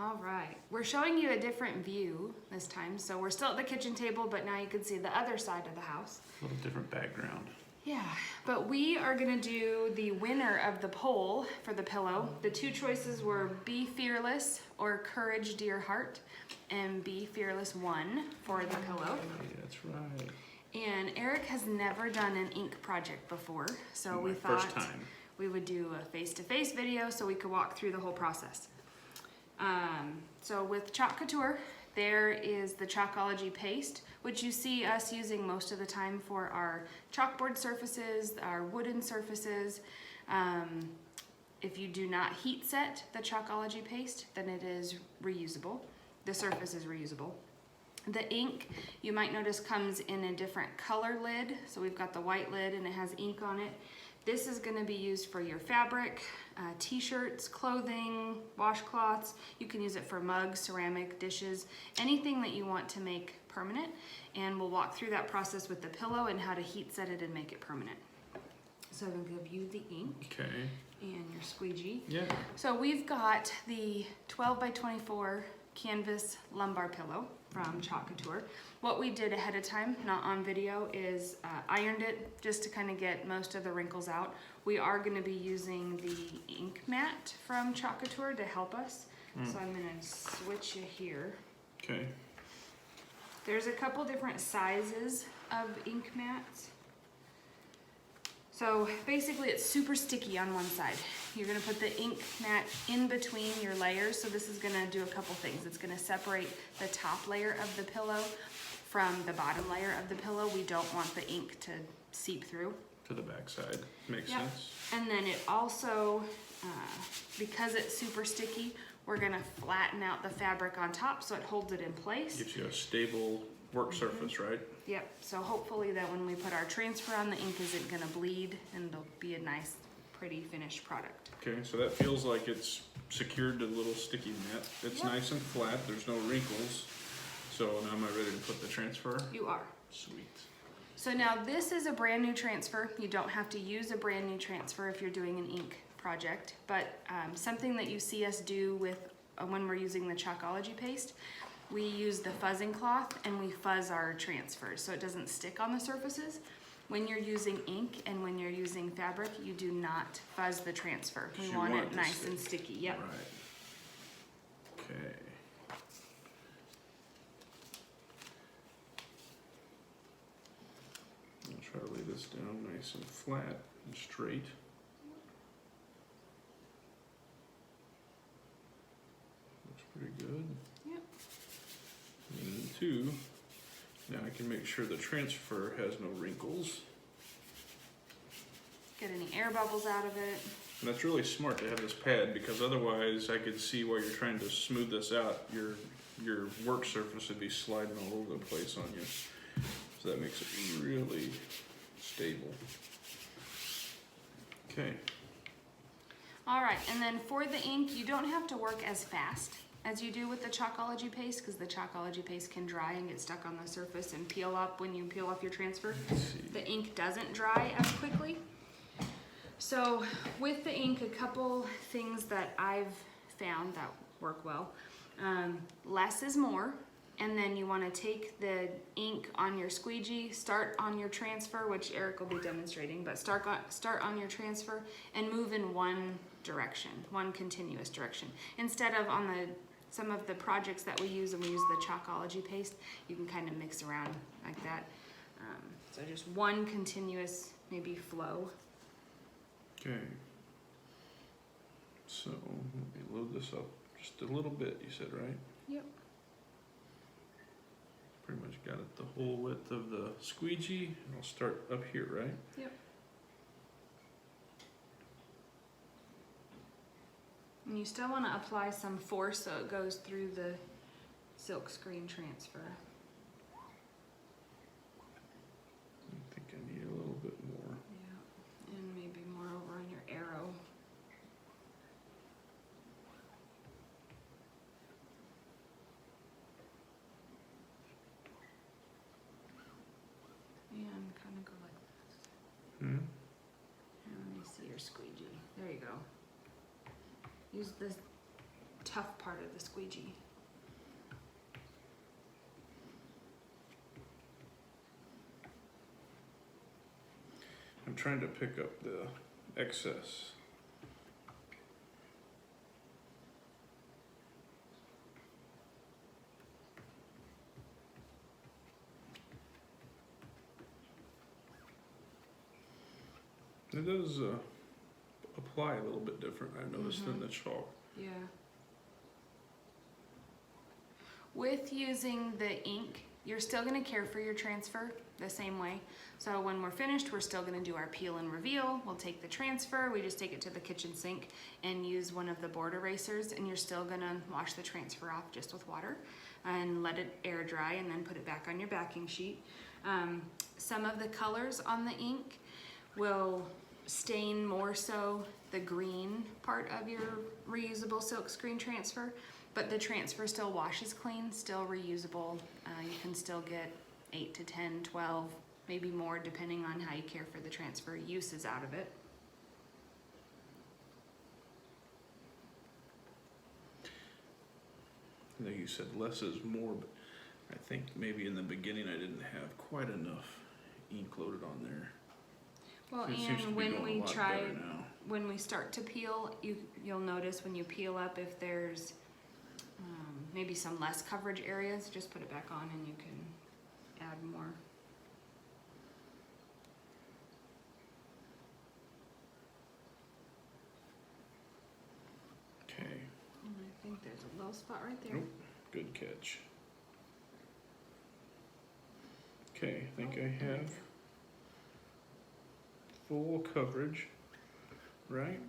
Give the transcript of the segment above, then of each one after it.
All right, we're showing you a different view this time. So we're still at the kitchen table, but now you can see the other side of the house. A little different background. Yeah, but we are gonna do the winner of the poll for the pillow. The two choices were Be Fearless or Courage Dear Heart, and Be Fearless won for the pillow. Hey, that's right. And Eric has never done an ink project before, so we First thought time. we would do a face-to-face video so we could walk through the whole process. So with Chalk Couture, there is the Chalkology paste, which you see us using most of the time for our chalkboard surfaces, our wooden surfaces. If you do not heat set the Chalkology paste, then it is reusable. The surface is reusable. The ink, you might notice, comes in a different color lid. So we've got the white lid and it has ink on it. This is going to be used for your fabric, t-shirts, clothing, washcloths. You can use it for mugs, ceramic, dishes, anything that you want to make permanent. And we'll walk through that process with the pillow and how to heat set it and make it permanent. So I'm going to give you the ink. Okay. And your squeegee. Yeah. So we've got the 12 by 24 canvas lumbar pillow from Chalk Couture. What we did ahead of time, not on video, is ironed it just to kind of get most of the wrinkles out. We are going to be using the ink mat from Chalk Couture to help us. So I'm going to switch you here. Okay. There's a couple different sizes of ink mats. So basically it's super sticky on one side. You're gonna put the ink mat in between your layers. So this is gonna do a couple things. It's gonna separate the top layer of the pillow from the bottom layer of the pillow. We don't want the ink to seep through. To the back side. Makes Yep. sense. And then it also, because it's super sticky, we're gonna flatten out the fabric on top so it holds it in place. Gives you a stable work surface, right? Yep, so hopefully that when we put our transfer on, the ink isn't gonna bleed and it'll be a nice, pretty finished product. Okay, so that feels like it's secured to the little sticky mat. It's Yep. nice and flat, there's no wrinkles. So now am I ready to put the transfer? You are. Sweet. So now this is a brand new transfer. You don't have to use a brand new transfer if you're doing an ink project, but something that you see us do with when we're using the Chalkology paste, we use the fuzzing cloth and we fuzz our transfers so it doesn't stick on the surfaces. When you're using ink and when you're using fabric, you do not fuzz the transfer. We want it nice and sticky. Yep. Right. Okay. I'll try to lay this down nice and flat and straight. Looks pretty good. Yep. And then two, now I can make sure the transfer has no wrinkles. Get any air bubbles out of it. And that's really smart to have this pad because otherwise I could see while you're trying to smooth this out, your work surface would be sliding all over the place on you. So that makes it really stable. Okay. All right, and then for the ink, you don't have to work as fast as you do with the Chalkology paste because the Chalkology paste can dry and get stuck on the surface and peel up when you peel off your transfer. Let's see. The ink doesn't dry as quickly. So with the ink, a couple things that I've found that work well. Less is more, and then you want to take the ink on your squeegee, start on your transfer, which Eric will be demonstrating, but start on your transfer and move in one direction, one continuous direction. Instead of on some of the projects that we use, and we use the Chalkology paste, you can kind of mix around like that. So just one continuous, maybe flow. Okay. So let me load this up just a little bit, you said, right? Yep. Pretty much got it the whole width of the squeegee. And I'll start up here, right? Yep. And you still want to apply some force so it goes through the silk screen transfer. I think I need a little bit more. Yeah, and maybe more over on your arrow. And kind of go like this. Hmm? And let me see your squeegee. There you go. Use this tough part of the squeegee. I'm trying to pick up the excess. It does apply a little bit different, I've noticed, than the chalk. Yeah. With using the ink, you're still going to care for your transfer the same way. So when we're finished, we're still going to do our peel and reveal. We'll take the transfer, we just take it to the kitchen sink and use one of the board erasers, and you're still going to wash the transfer off just with water and let it air dry, and then put it back on your backing sheet. Some of the colors on the ink will stain more so the green part of your reusable silk screen transfer, but the transfer still washes clean, still reusable. You can still get 8 to 10, 12, maybe more depending on how you care for the transfer uses out of it. I think you said less is more, but I think maybe in the beginning I didn't have quite enough ink loaded on there. Well, So it seems to and be when going a we lot try, better now. when we start to peel, you'll notice when you peel up if there's maybe some less coverage areas, just put it back on and you can add more. Okay, And I think there's a little spot right there. nope, good catch. Okay, I think I have full coverage, right? Right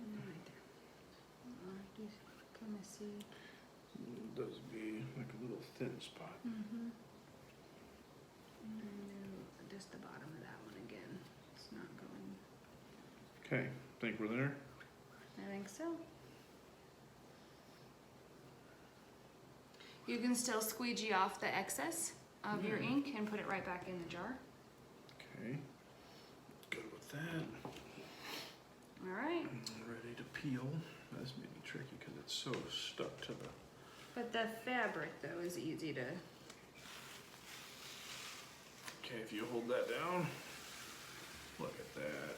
there. Do you kind of see? It does be like a little thin spot. Mm-hmm. Just the bottom of that one again. It's not going. Okay, think we're there? I think so. You can still squeegee off the excess of your ink and put it right back in the jar. Okay, good with that. All right. I'm ready to peel. That's maybe tricky because it's so stuck to the. But the fabric though is easy to. Okay, if you hold that down, look at that.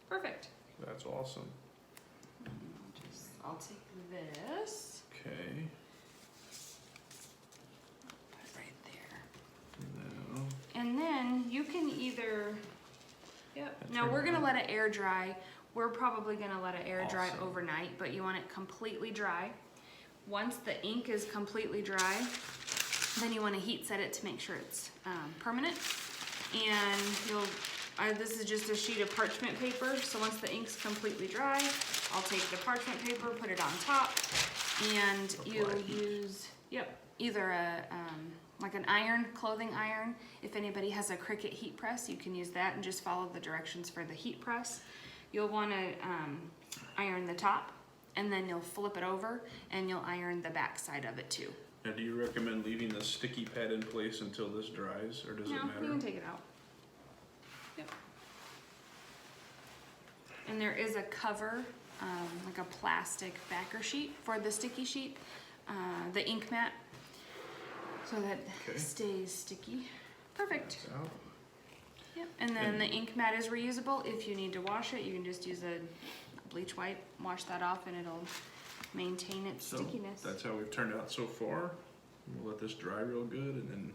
Perfect. That's awesome. I'll take this. Okay, Put it right there. now, And then you can either. Yep. That's Now right. we're gonna let it air dry. We're probably gonna let it air dry Awesome. overnight, but you want it completely dry. Once the ink is completely dry, then you want to heat set it to make sure it's permanent. And this is just a sheet of parchment paper. So once the ink's completely dry, I'll take the parchment paper, put it on top, and you'll use either a like an iron, clothing iron. If anybody has a Cricut heat press, you can use that and just follow the directions for the heat press. You'll want to iron the top, and then you'll flip it over and you'll iron the back side of it too. now do you recommend leaving the sticky pad in place until this dries, or does it No, matter? you can take it out. Yep. And there is a cover, like a plastic backer sheet for the sticky sheet, the ink mat, so that Okay. stays sticky. Perfect. It's out. Yep. And then the ink mat is reusable. If you need to wash it, you can just use a bleach wipe, wash that off, and it'll maintain its So stickiness. that's how we've turned out so far. We'll let this dry real good and then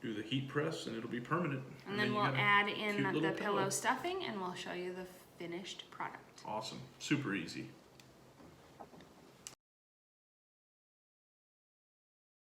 do the heat press and it'll be permanent. And then you we'll got a add cute in little the pillow stuffing and we'll show you the finished product. Awesome, super easy.